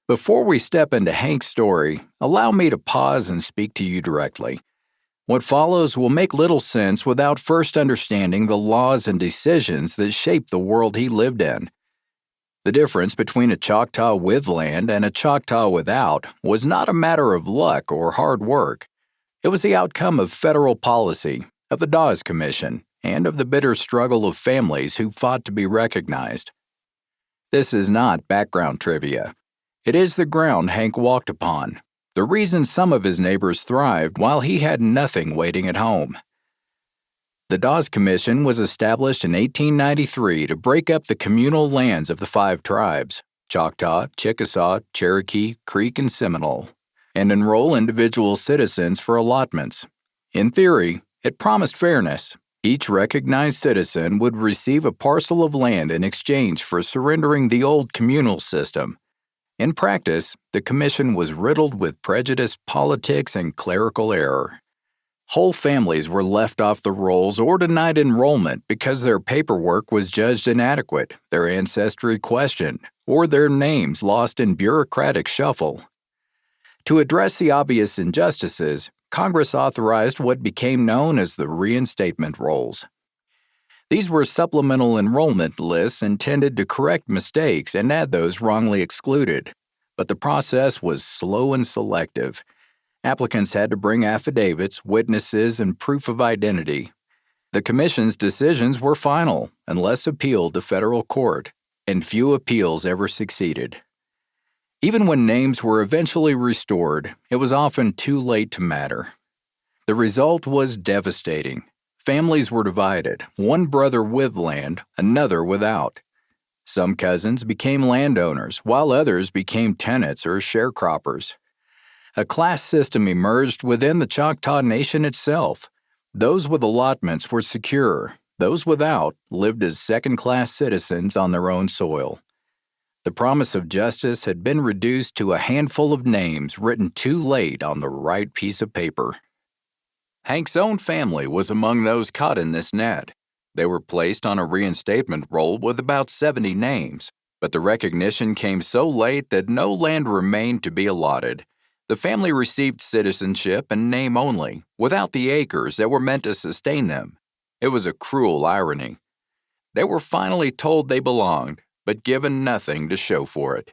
Before we step into Hank's story, allow me to pause and speak to you directly. What follows will make little sense without first understanding the laws and decisions that shaped the world he lived in. The difference between a Choctaw with land and a Choctaw without was not a matter of luck or hard work. It was the outcome of federal policy, of the Dawes Commission, and of the bitter struggle of families who fought to be recognized. This is not background trivia. It is the ground Hank walked upon, the reason some of his neighbors thrived while he had nothing waiting at home. The Dawes Commission was established in 1893 to break up the communal lands of the 5 tribes, Choctaw, Chickasaw, Cherokee, Creek, and Seminole, and enroll individual citizens for allotments. In theory, it promised fairness. Each recognized citizen would receive a parcel of land in exchange for surrendering the old communal system. In practice, the commission was riddled with prejudice, politics, and clerical error. Whole families were left off the rolls or denied enrollment because their paperwork was judged inadequate, their ancestry questioned, or their names lost in bureaucratic shuffle. To address the obvious injustices, Congress authorized what became known as the reinstatement rolls. These were supplemental enrollment lists intended to correct mistakes and add those wrongly excluded, but the process was slow and selective. Applicants had to bring affidavits, witnesses, and proof of identity. The Commission's decisions were final, unless appealed to federal court, and few appeals ever succeeded. Even when names were eventually restored, it was often too late to matter. The result was devastating. Families were divided, one brother with land, another without. Some cousins became landowners, while others became tenants or sharecroppers. A class system emerged within the Choctaw Nation itself. Those with allotments were secure. Those without lived as second-class citizens on their own soil. The promise of justice had been reduced to a handful of names written too late on the right piece of paper. Hank's own family was among those caught in this net. They were placed on a reinstatement roll with about 70 names, but the recognition came so late that no land remained to be allotted. The family received citizenship and name only, without the acres that were meant to sustain them. It was a cruel irony. They were finally told they belonged, but given nothing to show for it.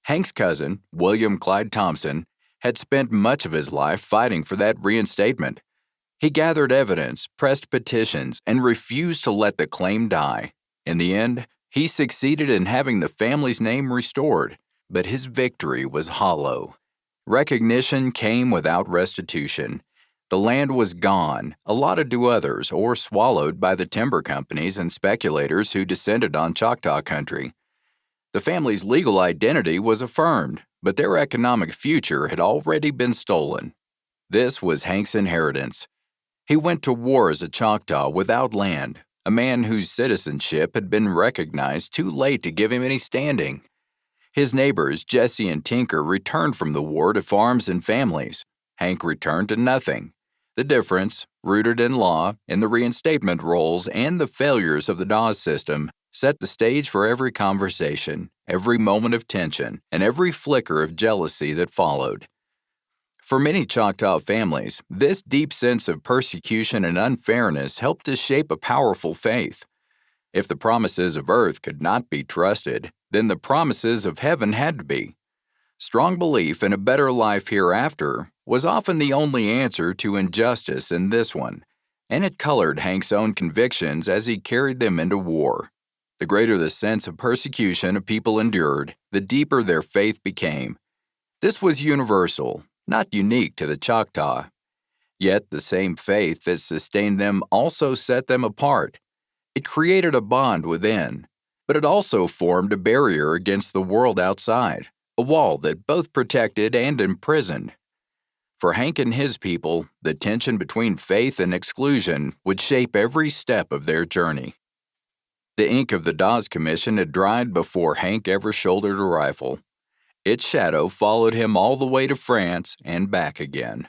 Hank's cousin, William Clyde Thompson, had spent much of his life fighting for that reinstatement. He gathered evidence, pressed petitions, and refused to let the claim die. In the end, he succeeded in having the family's name restored, but his victory was hollow. Recognition came without restitution. The land was gone, allotted to others, or swallowed by the timber companies and speculators who descended on Choctaw country. The family's legal identity was affirmed, but their economic future had already been stolen. This was Hank's inheritance. He went to war as a Choctaw without land, a man whose citizenship had been recognized too late to give him any standing. His neighbors, Jesse and Tinker, returned from the war to farms and families. Hank returned to nothing. The difference, rooted in law, in the reinstatement rolls, and the failures of the Dawes system, set the stage for every conversation, every moment of tension, and every flicker of jealousy that followed. For many Choctaw families, this deep sense of persecution and unfairness helped to shape a powerful faith. If the promises of earth could not be trusted, then the promises of heaven had to be. Strong belief in a better life hereafter was often the only answer to injustice in this one, and it colored Hank's own convictions as he carried them into war. The greater the sense of persecution a people endured, the deeper their faith became. This was universal, not unique to the Choctaw. Yet the same faith that sustained them also set them apart. It created a bond within, but it also formed a barrier against the world outside, a wall that both protected and imprisoned. For Hank and his people, the tension between faith and exclusion would shape every step of their journey. The ink of the Dawes Commission had dried before Hank ever shouldered a rifle. Its shadow followed him all the way to France and back again.